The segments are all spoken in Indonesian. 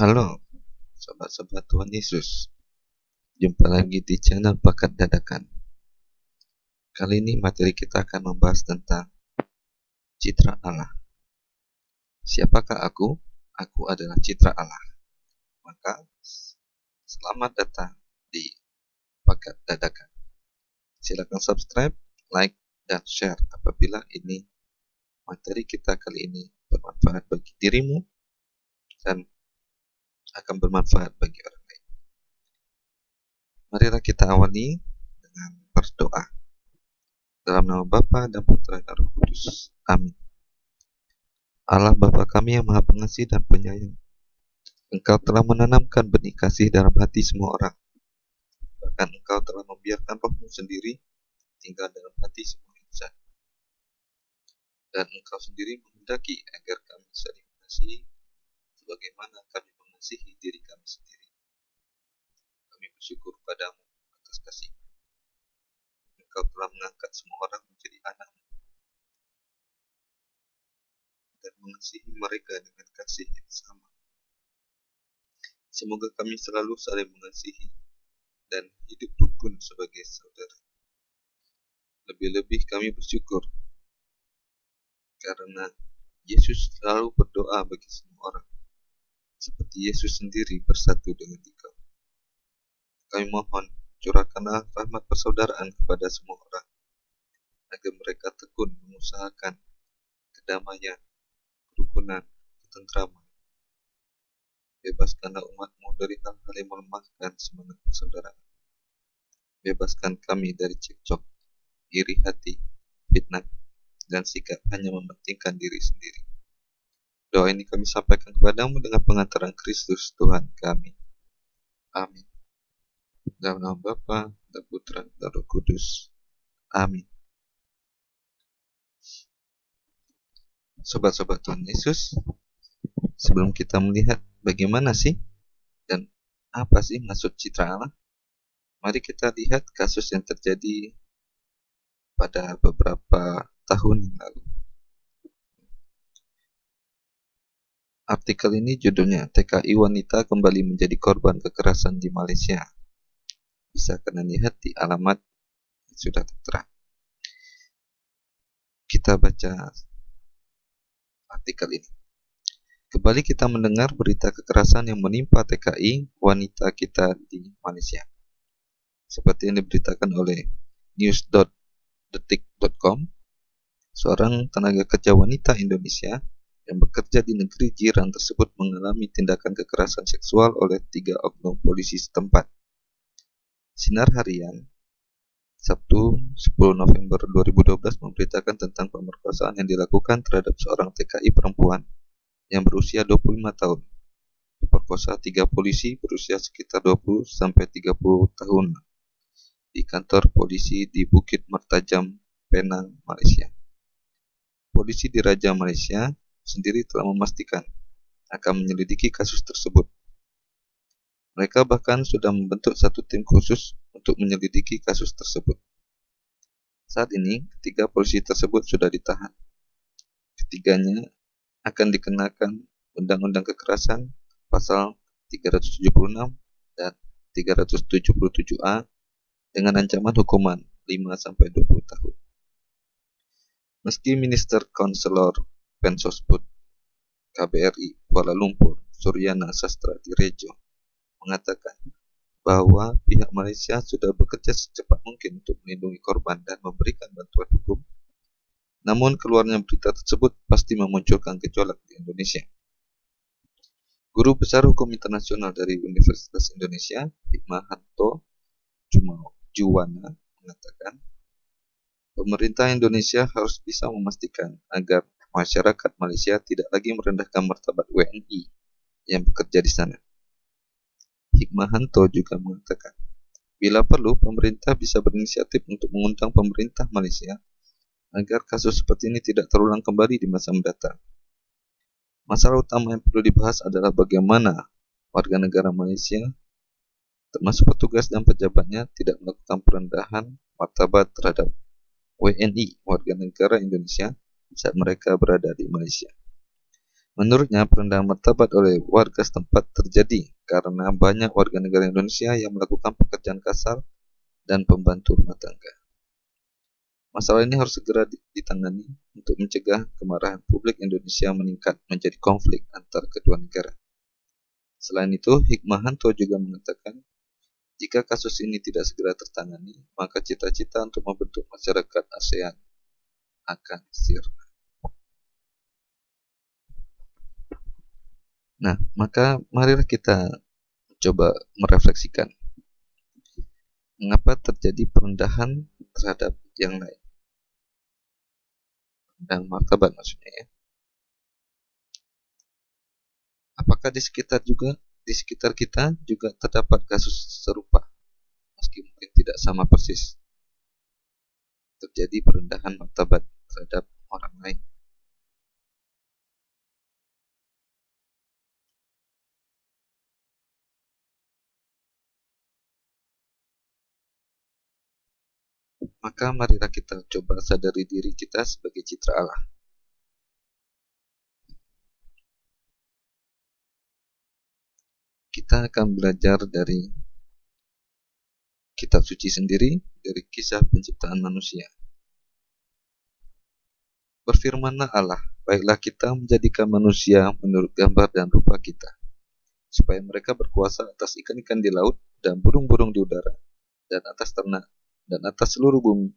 Halo, sobat-sobat Tuhan Yesus. Jumpa lagi di channel Bakat Dadakan. Kali ini materi kita akan membahas tentang citra Allah. Siapakah aku? Aku adalah citra Allah. Maka, selamat datang di Bakat Dadakan. Silakan subscribe, like, dan share apabila ini materi kita kali ini bermanfaat bagi dirimu dan akan bermanfaat bagi orang lain. Marilah kita awali dengan berdoa. Dalam nama Bapa dan Putra dan Roh Kudus. Amin. Allah Bapa kami yang Maha Pengasih dan Penyayang, Engkau telah menanamkan benih kasih dalam hati semua orang. Bahkan Engkau telah membiarkan Roh-Mu sendiri tinggal dalam hati semua insan. Dan Engkau sendiri menghendaki agar kami saling mengasihi sebagaimana kami mengasihi diri kami sendiri. Kami bersyukur padamu atas kasih. Engkau telah mengangkat semua orang menjadi anak-Mu dan mengasihi mereka dengan kasih yang sama. Semoga kami selalu saling mengasihi dan hidup rukun sebagai saudara. Lebih-lebih kami bersyukur karena Yesus selalu berdoa bagi semua orang, seperti Yesus sendiri bersatu dengan Engkau. Kami mohon, curahkanlah rahmat persaudaraan kepada semua orang, agar mereka tekun mengusahakan kedamaian, kerukunan, ketentraman. Bebaskanlah umat-Mu dari hal-hal yang melemahkan semangat persaudaraan. Bebaskan kami dari cekcok, iri hati, fitnah, dan sikap hanya mementingkan diri sendiri. Doa ini kami sampaikan kepadamu dengan pengantaran Kristus Tuhan kami. Amin. Dalam nama Bapa dan Putra dan Roh Kudus. Amin. Sobat-sobat Tuhan Yesus, sebelum kita melihat bagaimana sih dan apa sih maksud citra Allah, mari kita lihat kasus yang terjadi pada beberapa tahun yang lalu. Artikel ini judulnya TKI wanita kembali menjadi korban kekerasan di Malaysia. Bisa kalian lihat di alamat yang sudah tertera. Kita baca artikel ini. Kembali kita mendengar berita kekerasan yang menimpa TKI wanita kita di Malaysia. Seperti yang diberitakan oleh news.detik.com, seorang tenaga kerja wanita Indonesia yang bekerja di negeri jiran tersebut mengalami tindakan kekerasan seksual oleh 3 oknum polisi setempat. Sinar Harian Sabtu 10 November 2012 memberitakan tentang pemerkosaan yang dilakukan terhadap seorang TKI perempuan yang berusia 25 tahun. Diperkosa 3 polisi berusia sekitar 20-30 tahun di kantor polisi di Bukit Mertajam, Penang, Malaysia. Polisi di Raja Malaysia sendiri telah memastikan akan menyelidiki kasus tersebut. Mereka bahkan sudah membentuk satu tim khusus untuk menyelidiki kasus tersebut. Saat ini, 3 polisi tersebut sudah ditahan. Ketiganya akan dikenakan Undang-Undang Kekerasan pasal 376 dan 377A dengan ancaman hukuman 5-20 tahun. Meski Minister Konselor Pensosbud KBRI Kuala Lumpur, Suryana Sastra Direjo, mengatakan bahwa pihak Malaysia sudah bekerja secepat mungkin untuk melindungi korban dan memberikan bantuan hukum. Namun keluarnya berita tersebut pasti memunculkan gejolak di Indonesia. Guru Besar Hukum Internasional dari Universitas Indonesia, Hikmahanto Juwana, mengatakan, pemerintah Indonesia harus bisa memastikan agar masyarakat Malaysia tidak lagi merendahkan martabat WNI yang bekerja di sana. Hikmahanto juga mengatakan, bila perlu, pemerintah bisa berinisiatif untuk mengundang pemerintah Malaysia agar kasus seperti ini tidak terulang kembali di masa mendatang. Masalah utama yang perlu dibahas adalah bagaimana warga negara Malaysia, termasuk petugas dan pejabatnya, tidak melakukan perendahan martabat terhadap WNI, warga negara Indonesia, saat mereka berada di Malaysia. Menurutnya, perendahan martabat oleh warga setempat terjadi karena banyak warga negara Indonesia yang melakukan pekerjaan kasar dan pembantu rumah tangga. Masalah ini harus segera ditangani untuk mencegah kemarahan publik Indonesia meningkat menjadi konflik antar kedua negara. Selain itu, Hikmahanto juga mengatakan, jika kasus ini tidak segera tertangani, maka cita-cita untuk membentuk masyarakat ASEAN akan sirna. Nah, maka marilah kita coba merefleksikan mengapa terjadi perendahan terhadap yang lain dan martabat maksudnya ya. Apakah di sekitar kita juga terdapat kasus serupa, meski mungkin tidak sama persis, terjadi perendahan martabat terhadap orang lain. Maka marilah kita coba sadari diri kita sebagai citra Allah. Kita akan belajar dari kitab suci sendiri, dari kisah penciptaan manusia. Berfirmanlah Allah, baiklah kita menjadikan manusia menurut gambar dan rupa kita, supaya mereka berkuasa atas ikan-ikan di laut dan burung-burung di udara, dan atas ternak, dan atas seluruh bumi,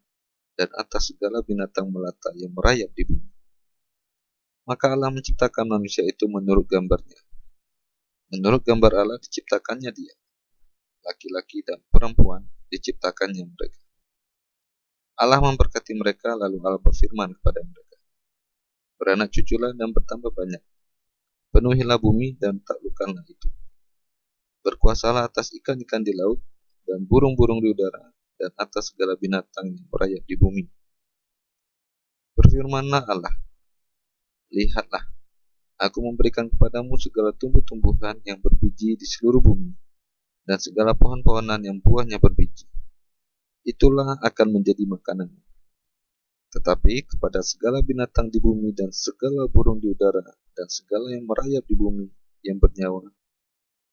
dan atas segala binatang melata yang merayap di bumi. Maka Allah menciptakan manusia itu menurut gambarnya. Menurut gambar Allah diciptakannya dia. Laki-laki dan perempuan diciptakannya mereka. Allah memberkati mereka, lalu Allah berfirman kepada mereka, beranak cuculah dan bertambah banyak. Penuhilah bumi dan taklukkanlah itu. Berkuasalah atas ikan-ikan di laut dan burung-burung di udara dan atas segala binatang yang merayap di bumi. Berfirmanlah Allah, lihatlah, aku memberikan kepadamu segala tumbuh-tumbuhan yang berbiji di seluruh bumi, dan segala pohon-pohonan yang buahnya berbiji. Itulah akan menjadi makanan. Tetapi kepada segala binatang di bumi dan segala burung di udara dan segala yang merayap di bumi yang bernyawa,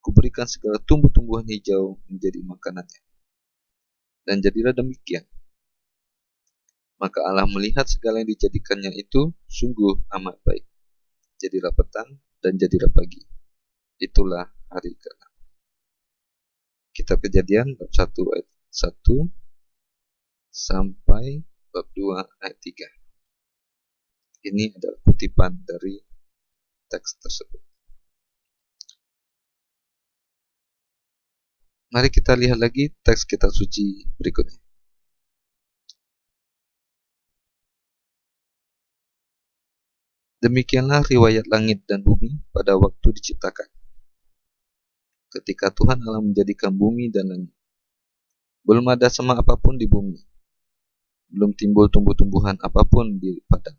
kuberikan segala tumbuh-tumbuhan hijau menjadi makanannya. Dan jadilah demikian. Maka Allah melihat segala yang dijadikannya itu sungguh amat baik. Jadilah petang dan jadilah pagi. Itulah hari ke-6. Kitab Kejadian bab 1 ayat 1 sampai bab 2 ayat 3. Ini adalah kutipan dari teks tersebut. Mari kita lihat lagi teks kitab suci berikutnya. Demikianlah riwayat langit dan bumi pada waktu diciptakan. Ketika Tuhan Allah menjadikan bumi dan langit, belum ada semak apapun di bumi, belum timbul tumbuh-tumbuhan apapun di padang.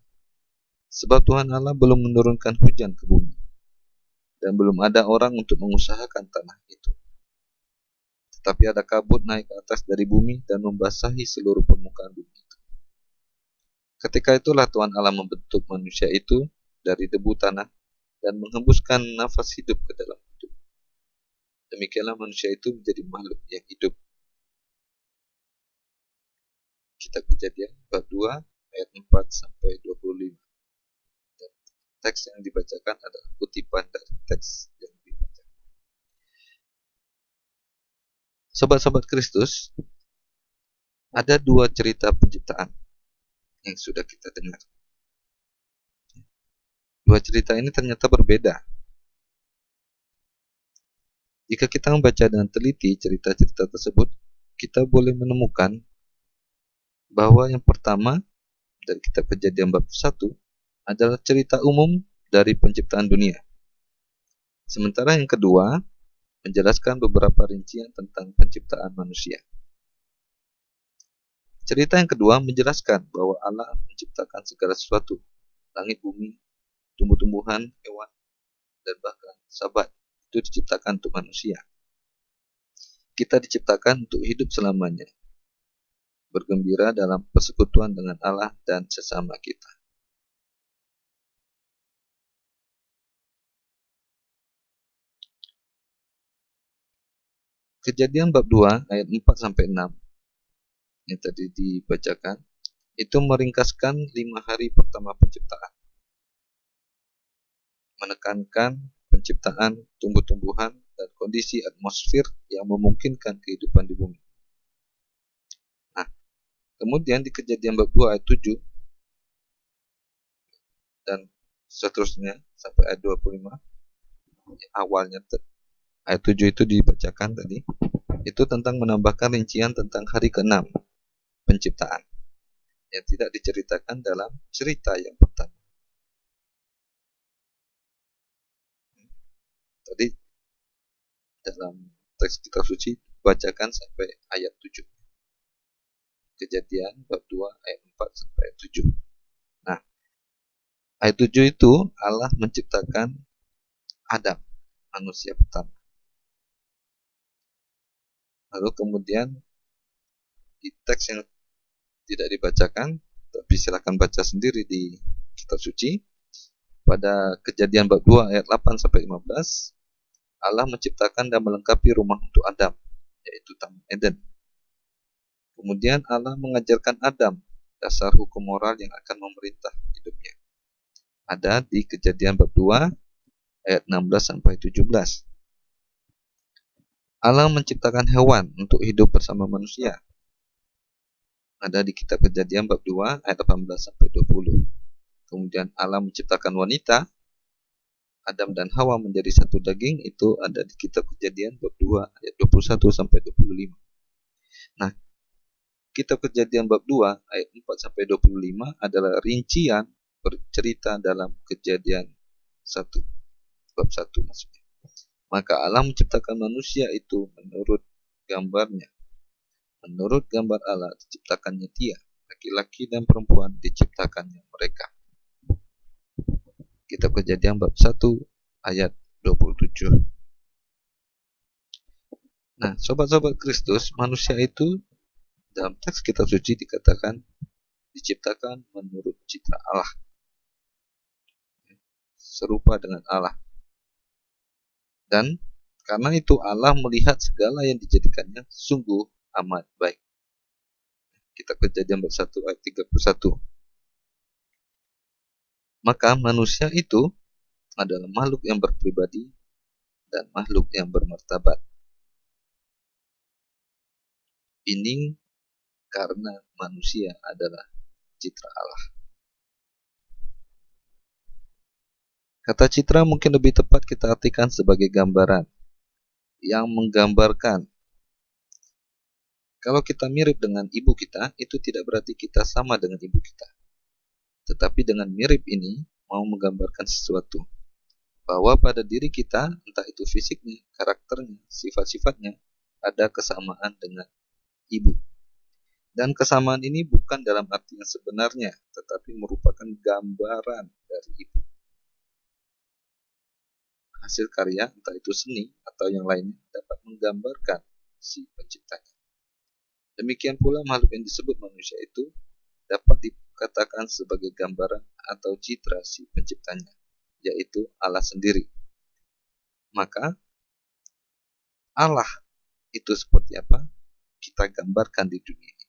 Sebab Tuhan Allah belum menurunkan hujan ke bumi, dan belum ada orang untuk mengusahakan tanah itu. Tetapi ada kabut naik ke atas dari bumi dan membasahi seluruh permukaan bumi itu. Ketika itulah Tuhan Allah membentuk manusia itu dari debu tanah dan menghembuskan nafas hidup ke dalam hidup. Demikianlah manusia itu menjadi makhluk yang hidup. Kitab Kejadian bab 2 ayat 4 sampai 25. Dan teks yang dibacakan adalah kutipan dari teks yang dibacakan. Sobat-sobat Kristus, ada dua cerita penciptaan yang sudah kita dengar. Dua cerita ini ternyata berbeda. Jika kita membaca dengan teliti cerita-cerita tersebut, kita boleh menemukan bahwa yang pertama dari kitab Kejadian bab 1 adalah cerita umum dari penciptaan dunia. Sementara yang kedua menjelaskan beberapa rincian tentang penciptaan manusia. Cerita yang kedua menjelaskan bahwa Allah menciptakan segala sesuatu, langit, bumi, tumbuh-tumbuhan, hewan, dan bahkan sahabat itu diciptakan untuk manusia. Kita diciptakan untuk hidup selamanya, bergembira dalam persekutuan dengan Allah dan sesama kita. Kejadian bab 2 ayat 4 sampai 6 yang tadi dibacakan itu meringkaskan 5 hari pertama penciptaan, menekankan penciptaan tumbuh-tumbuhan dan kondisi atmosfer yang memungkinkan kehidupan di bumi. Nah, kemudian di Kejadian bab 2 ayat 7 dan seterusnya sampai ayat 25, awalnya ayat 7 itu dibacakan tadi, itu tentang menambahkan rincian tentang hari ke-6 penciptaan yang tidak diceritakan dalam cerita yang pertama. Tadi dalam teks kitab suci bacakan sampai ayat 7. Kejadian bab 2 ayat 4 sampai ayat 7. Nah, ayat 7 itu Allah menciptakan Adam, manusia pertama. Lalu kemudian di teks yang tidak dibacakan, tapi silakan baca sendiri di kitab suci. Pada Kejadian bab 2 ayat 8 sampai 15, Allah menciptakan dan melengkapi rumah untuk Adam, yaitu Taman Eden. Kemudian Allah mengajarkan Adam dasar hukum moral yang akan memerintah hidupnya. Ada di Kejadian bab 2 ayat 16 sampai 17. Allah menciptakan hewan untuk hidup bersama manusia. Ada di kitab Kejadian bab 2 ayat 18 sampai 20. Kemudian Allah menciptakan wanita, Adam dan Hawa menjadi satu daging, itu ada di kitab Kejadian bab 2 ayat 21 sampai 25. Nah, kitab Kejadian bab 2 ayat 4 sampai 25 adalah rincian bercerita dalam Kejadian 1 bab 1 maksudnya. Maka Allah menciptakan manusia itu menurut gambarnya. Menurut gambar Allah diciptakannya dia, laki-laki dan perempuan diciptakannya mereka. Kitab Kejadian bab 1 ayat 27. Nah, sobat-sobat Kristus, manusia itu dalam teks kitab suci dikatakan diciptakan menurut citra Allah, serupa dengan Allah. Dan karena itu Allah melihat segala yang dijadikannya sungguh amat baik. Kitab Kejadian bab 1 ayat 31. Maka manusia itu adalah makhluk yang berpribadi dan makhluk yang bermartabat. Ini karena manusia adalah citra Allah. Kata citra mungkin lebih tepat kita artikan sebagai gambaran yang menggambarkan. Kalau kita mirip dengan ibu kita, itu tidak berarti kita sama dengan ibu kita. Tetapi dengan mirip ini mau menggambarkan sesuatu, bahwa pada diri kita, entah itu fisiknya, karakternya, sifat-sifatnya, ada kesamaan dengan ibu. Dan kesamaan ini bukan dalam arti yang sebenarnya, tetapi merupakan gambaran dari ibu. Hasil karya, entah itu seni atau yang lainnya, dapat menggambarkan si penciptanya. Demikian pula makhluk yang disebut manusia itu dapat dikatakan sebagai gambaran atau citra si penciptanya, yaitu Allah sendiri. Maka Allah itu seperti apa? Kita gambarkan di dunia ini.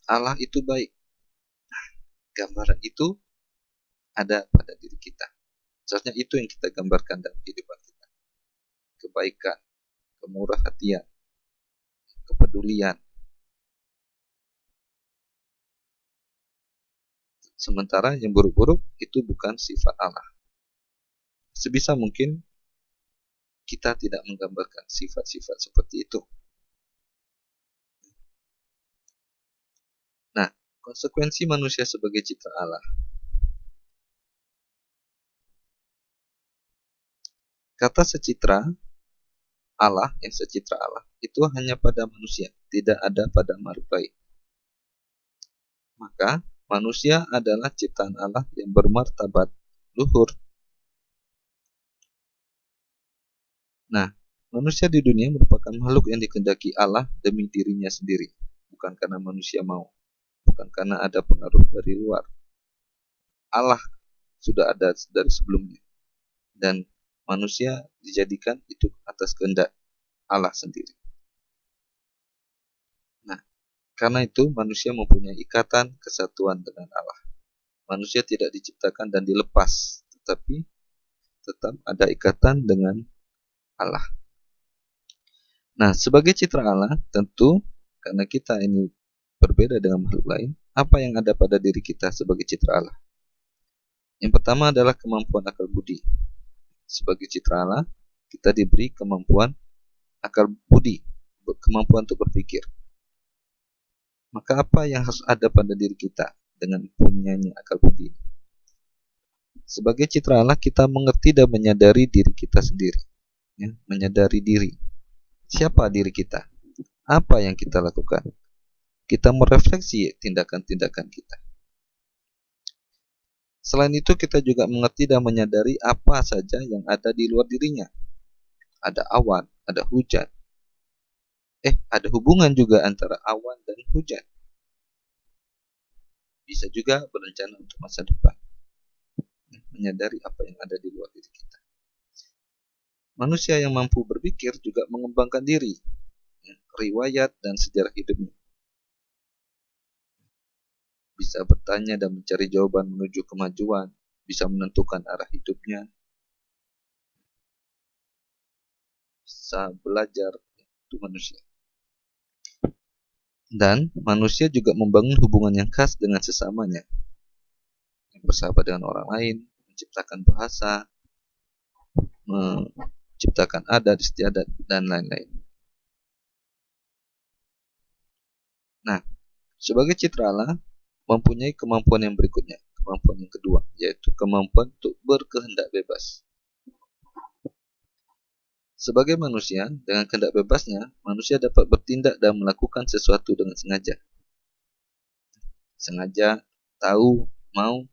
Allah itu baik. Gambaran itu ada pada diri kita. Seharusnya itu yang kita gambarkan dalam kehidupan kita. Kebaikan, kemurah hatian, kepedulian. Sementara yang buruk-buruk itu bukan sifat Allah. Sebisa mungkin kita tidak menggambarkan sifat-sifat seperti itu. Nah, konsekuensi manusia sebagai cipta Allah. Kata secitra Allah, yang secitra Allah, itu hanya pada manusia, tidak ada pada makhluk lain. Maka, manusia adalah ciptaan Allah yang bermartabat luhur. Nah, manusia di dunia merupakan makhluk yang dikehendaki Allah demi dirinya sendiri, bukan karena manusia mau, bukan karena ada pengaruh dari luar. Allah sudah ada dari sebelumnya. dan manusia dijadikan itu atas kehendak Allah sendiri. Nah, karena itu manusia mempunyai ikatan kesatuan dengan Allah. Manusia tidak diciptakan dan dilepas, tetapi tetap ada ikatan dengan Allah. Nah, sebagai citra Allah, tentu karena kita ini berbeda dengan makhluk lain, apa yang ada pada diri kita sebagai citra Allah? Yang pertama adalah kemampuan akal budi. Sebagai citra Allah, kita diberi kemampuan akal budi, kemampuan untuk berpikir. Maka apa yang harus ada pada diri kita dengan punyanya akal budi? Sebagai citra Allah, kita mengerti dan menyadari diri kita sendiri. Ya, menyadari diri. Siapa diri kita? Apa yang kita lakukan? Kita merefleksi tindakan-tindakan kita. Selain itu, kita juga mengerti dan menyadari apa saja yang ada di luar dirinya. Ada awan, ada hujan. Ada hubungan juga antara awan dan hujan. Bisa juga berencana untuk masa depan. Menyadari apa yang ada di luar diri kita. Manusia yang mampu berpikir juga mengembangkan diri, riwayat dan sejarah hidupnya. Bisa bertanya dan mencari jawaban menuju kemajuan, bisa menentukan arah hidupnya, bisa belajar, itu manusia. Dan manusia juga membangun hubungan yang khas dengan sesamanya, bersahabat dengan orang lain, menciptakan bahasa, menciptakan adat, istiadat, dan lain-lain. Nah, sebagai citra Allah mempunyai kemampuan yang berikutnya, kemampuan yang kedua, yaitu kemampuan untuk berkehendak bebas. Sebagai manusia, dengan kehendak bebasnya, manusia dapat bertindak dan melakukan sesuatu dengan sengaja. Sengaja, tahu, mau,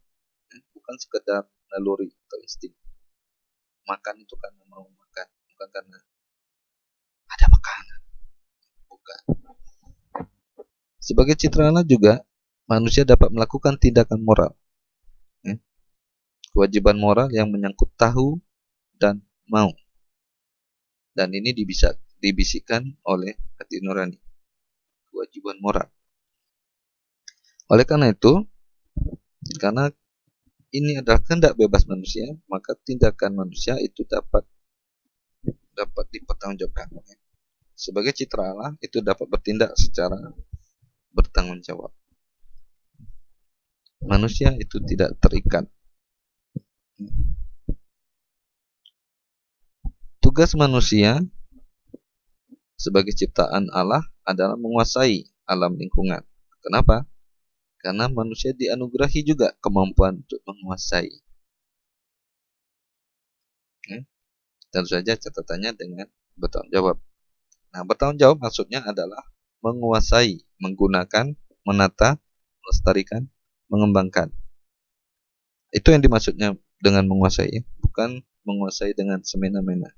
bukan sekedar naluri atau insting. Makan itu karena mau makan, bukan karena ada makanan. Bukan. Sebagai citra Allah juga, manusia dapat melakukan tindakan moral. Kewajiban moral yang menyangkut tahu dan mau. Dan ini dibisikkan oleh hati nurani. Kewajiban moral. Oleh karena itu, karena ini adalah kehendak bebas manusia, maka tindakan manusia itu dapat dipertanggungjawabkan. Sebagai citra Allah, itu dapat bertindak secara bertanggung jawab. Manusia itu tidak terikat. Tugas manusia sebagai ciptaan Allah adalah menguasai alam lingkungan. Kenapa? Karena manusia dianugerahi juga kemampuan untuk menguasai. Tentu saja catatannya dengan bertanggung jawab. Nah, bertanggung jawab maksudnya adalah menguasai, menggunakan, menata, melestarikan, mengembangkan. Itu yang dimaksudnya dengan menguasai, bukan menguasai dengan semena-mena.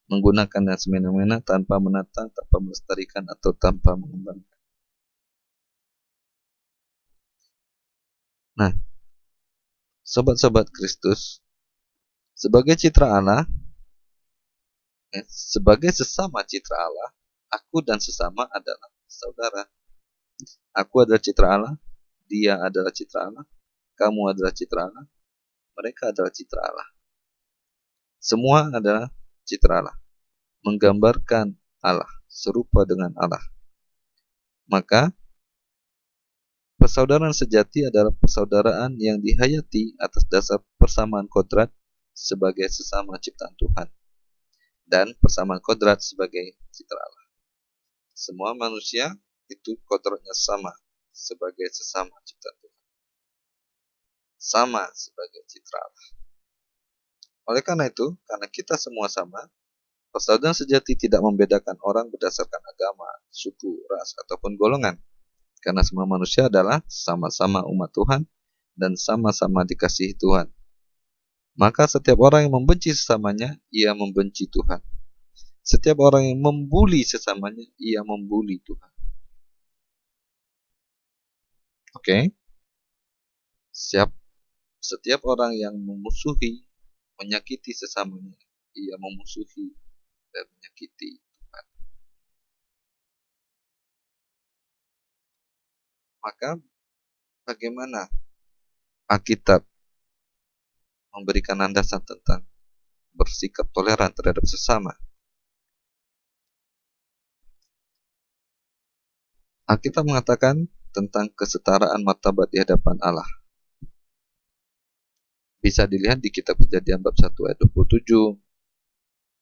Menggunakan dengan semena-mena tanpa menata, tanpa melestarikan, atau tanpa mengembangkan. Nah, sobat-sobat Kristus, sebagai citra Allah, sebagai sesama citra Allah, aku dan sesama adalah saudara. Aku adalah citra Allah, dia adalah citra Allah, kamu adalah citra Allah, mereka adalah citra Allah. Semua adalah citra Allah, menggambarkan Allah, serupa dengan Allah. Maka, persaudaraan sejati adalah persaudaraan yang dihayati atas dasar persamaan kodrat sebagai sesama ciptaan Tuhan, dan persamaan kodrat sebagai citra Allah. Semua manusia itu kodratnya sama sebagai sesama ciptaan Tuhan, sama sebagai citra Allah. Oleh karena itu, karena kita semua sama, persaudaraan sejati tidak membedakan orang berdasarkan agama, suku, ras, ataupun golongan. Karena semua manusia adalah sama-sama umat Tuhan dan sama-sama dikasihi Tuhan. Maka setiap orang yang membenci sesamanya, ia membenci Tuhan. Setiap orang yang membuli sesamanya, ia membuli Tuhan. Oke? Setiap orang yang memusuhi menyakiti sesamanya, ia memusuhi dan menyakiti Tuhan. Maka bagaimana Alkitab memberikan landasan tentang bersikap toleran terhadap sesama? Alkitab mengatakan tentang kesetaraan martabat di hadapan Allah. Bisa dilihat di kitab Kejadian bab 1 ayat 27,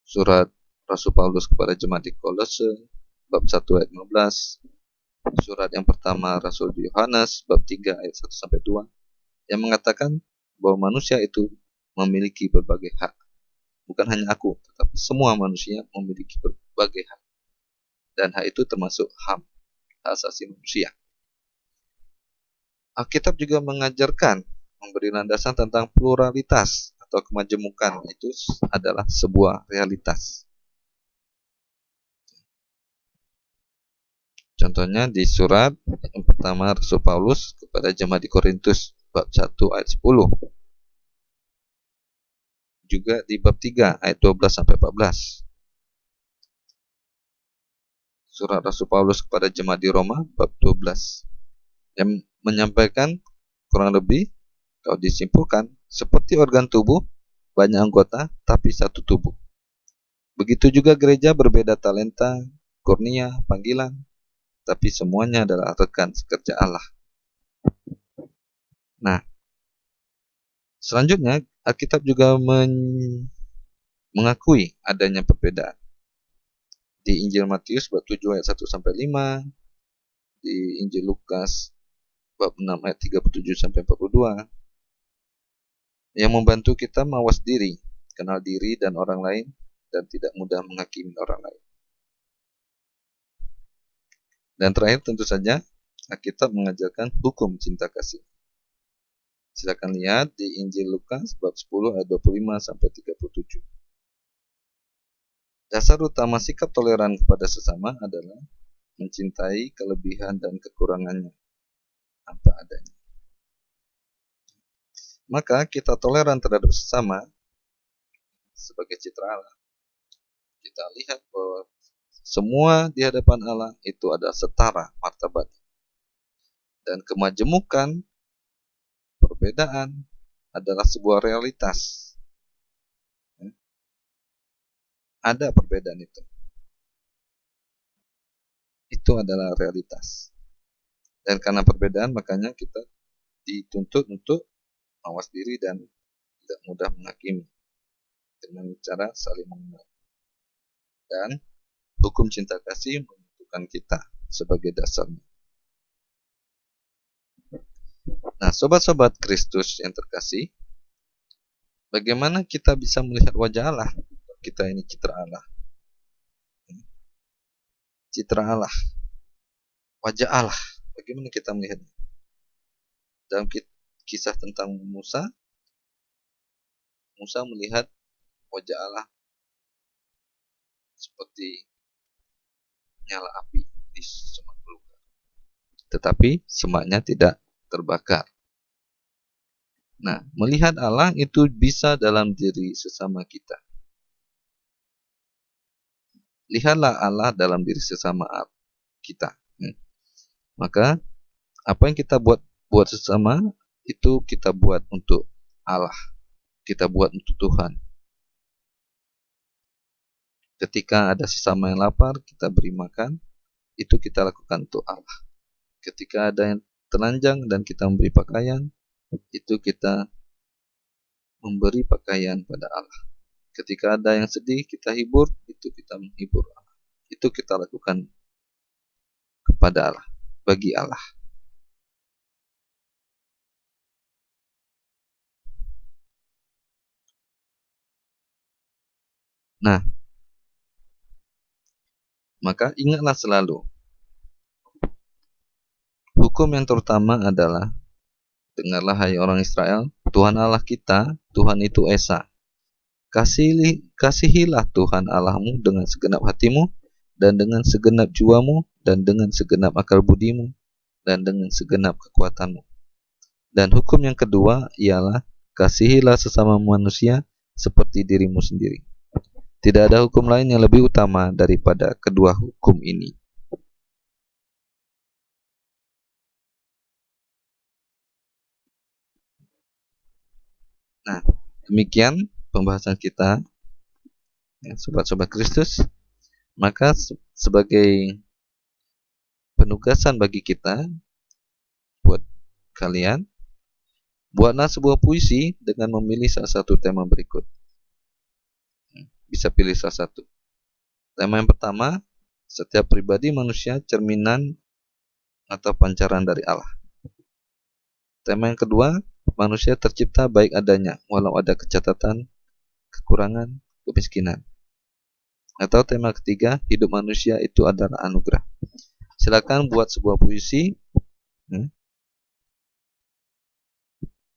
surat Rasul Paulus kepada jemaat di Kolose bab 1 ayat 15, surat yang pertama Rasul Yohanes bab 3 ayat 1 sampai 2 yang mengatakan bahwa manusia itu memiliki berbagai hak. Bukan hanya aku, tetapi semua manusia memiliki berbagai hak. Dan hak itu termasuk HAM, hak asasi manusia. Alkitab juga mengajarkan, memberi landasan tentang pluralitas atau kemajemukan. Itu adalah sebuah realitas. Contohnya di surat yang pertama Rasul Paulus kepada jemaat di Korintus bab 1 ayat 10. Juga di bab 3 ayat 12 sampai 14. Surat Rasul Paulus kepada jemaat di Roma bab 12 yang menyampaikan kurang lebih kalau disimpulkan seperti organ tubuh banyak anggota tapi satu tubuh. Begitu juga gereja berbeda talenta, kurnia, panggilan, tapi semuanya adalah rekan sekerja Allah. Nah, selanjutnya Alkitab juga mengakui adanya perbedaan. Di Injil Matius bab 7 ayat 1 sampai 5, di Injil Lukas bab 6 ayat 37 sampai 42 yang membantu kita mawas diri, kenal diri dan orang lain dan tidak mudah menghakimi orang lain. Dan terakhir tentu saja Alkitab mengajarkan hukum cinta kasih. Silakan lihat di Injil Lukas bab 10 ayat 25 sampai 37. Dasar utama sikap toleran kepada sesama adalah mencintai kelebihan dan kekurangannya apa adanya. Maka kita toleran terhadap sesama sebagai citra Allah. Kita lihat bahwa semua di hadapan Allah itu ada setara martabat. Dan kemajemukan perbedaan adalah sebuah realitas. Ada perbedaan itu. Itu adalah realitas. Dan karena perbedaan makanya kita dituntut untuk mawas diri dan tidak mudah menghakimi dengan cara saling mengenal. Dan hukum cinta kasih menentukan kita sebagai dasarnya. Nah, sobat-sobat Kristus yang terkasih, bagaimana kita bisa melihat wajah Allah? Kita ini citra Allah. Citra Allah. Wajah Allah. Bagaimana kita melihatnya? Dalam kisah tentang Musa melihat wajah Allah seperti nyala api di semak belukar. Tetapi semaknya tidak terbakar. Nah, melihat Allah itu bisa dalam diri sesama kita. Lihatlah Allah dalam diri sesama kita. Maka apa yang kita buat sesama itu kita buat untuk Allah. Kita buat untuk Tuhan. Ketika ada sesama yang lapar, kita beri makan, itu kita lakukan untuk Allah. Ketika ada yang telanjang dan kita memberi pakaian, itu kita memberi pakaian pada Allah. Ketika ada yang sedih, kita hibur, itu kita menghibur Allah. Itu kita lakukan kepada Allah, bagi Allah. Nah, maka ingatlah selalu, hukum yang terutama adalah, dengarlah hai orang Israel, Tuhan Allah kita, Tuhan itu Esa. Kasihilah Tuhan Allahmu dengan segenap hatimu, dan dengan segenap jiwamu, dan dengan segenap akal budimu, dan dengan segenap kekuatanmu. Dan hukum yang kedua ialah, kasihilah sesama manusia seperti dirimu sendiri. Tidak ada hukum lain yang lebih utama daripada kedua hukum ini. Nah, demikian pembahasan kita, ya, sobat-sobat Kristus. Maka sebagai penugasan bagi kita, buat kalian, buatlah sebuah puisi dengan memilih salah satu tema berikut. Bisa pilih salah satu. Tema yang pertama, setiap pribadi manusia cerminan atau pancaran dari Allah. Tema yang kedua, manusia tercipta baik adanya, walau ada kecacatan, kekurangan, kemiskinan. Atau tema ketiga, hidup manusia itu adalah anugerah. Silakan buat sebuah puisi,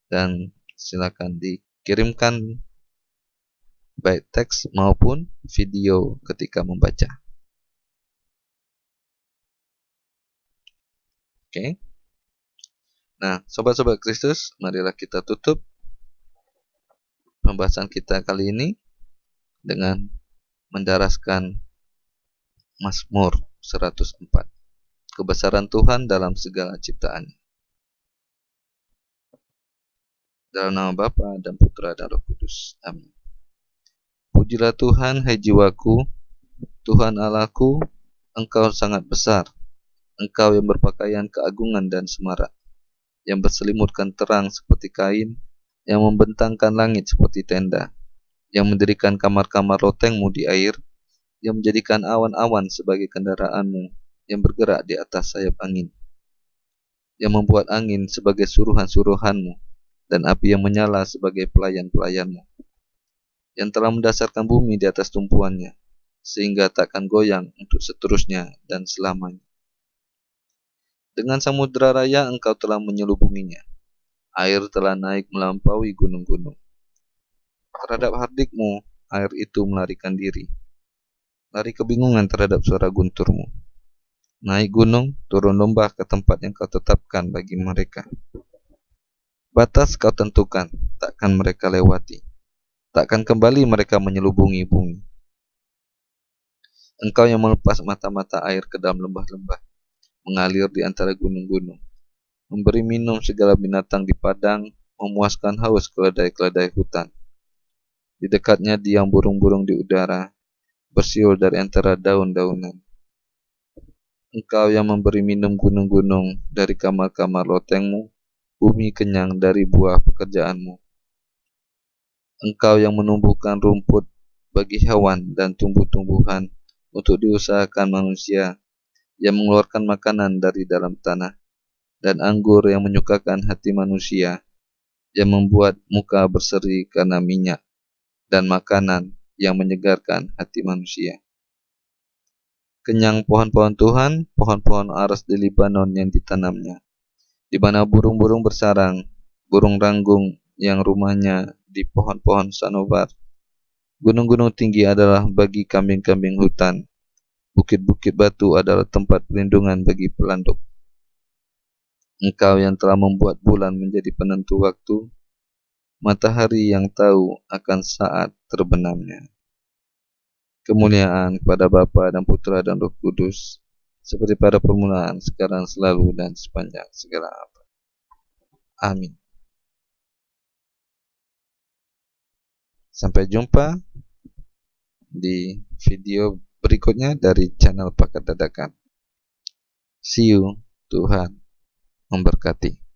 dan silakan dikirimkan baik teks maupun video ketika membaca. Oke. Nah, sobat-sobat Kristus, marilah kita tutup pembahasan kita kali ini dengan mendaraskan Mazmur 104. Kebesaran Tuhan dalam segala ciptaan. Dalam nama Bapa dan Putra dan Roh Kudus. Amin. Pujilah Tuhan, hai jiwaku, Tuhan Allahku, Engkau sangat besar. Engkau yang berpakaian keagungan dan semarak, yang berselimutkan terang seperti kain, yang membentangkan langit seperti tenda, yang mendirikan kamar-kamar lotengmu di air, yang menjadikan awan-awan sebagai kendaraanmu, yang bergerak di atas sayap angin, yang membuat angin sebagai suruhan-suruhanmu, dan api yang menyala sebagai pelayan-pelayanmu, yang telah mendasarkan bumi di atas tumpuannya, sehingga takkan goyang untuk seterusnya dan selamanya. Dengan samudera raya engkau telah menyelubunginya, air telah naik melampaui gunung-gunung. Terhadap hardikmu, air itu melarikan diri, lari kebingungan terhadap suara gunturmu. Naik gunung, turun lembah ke tempat yang kau tetapkan bagi mereka. Batas kau tentukan, takkan mereka lewati, takkan kembali mereka menyelubungi bumi. Engkau yang melepas mata-mata air ke dalam lembah-lembah, mengalir di antara gunung-gunung, memberi minum segala binatang di padang, memuaskan haus keledai-keledai hutan. Di dekatnya diam burung-burung di udara, bersiul dari antara daun-daunan. Engkau yang memberi minum gunung-gunung dari kamar-kamar lotengmu, bumi kenyang dari buah pekerjaanmu. Engkau yang menumbuhkan rumput bagi hewan dan tumbuh-tumbuhan untuk diusahakan manusia, yang mengeluarkan makanan dari dalam tanah, dan anggur yang menyukakan hati manusia, yang membuat muka berseri karena minyak, dan makanan yang menyegarkan hati manusia. Kenyang pohon-pohon Tuhan, pohon-pohon aras di Libanon yang ditanamnya, di mana burung-burung bersarang, burung ranggung yang rumahnya di pohon-pohon sanobar. Gunung-gunung tinggi adalah bagi kambing-kambing hutan, bukit-bukit batu adalah tempat perlindungan bagi pelanduk. Engkau yang telah membuat bulan menjadi penentu waktu, matahari yang tahu akan saat terbenamnya. Kemuliaan kepada Bapa dan Putra dan Roh Kudus, seperti pada permulaan, sekarang, selalu, dan sepanjang segala abad. Amin. Sampai jumpa di video berikutnya dari channel Paket Dadakan. See you. Tuhan memberkati.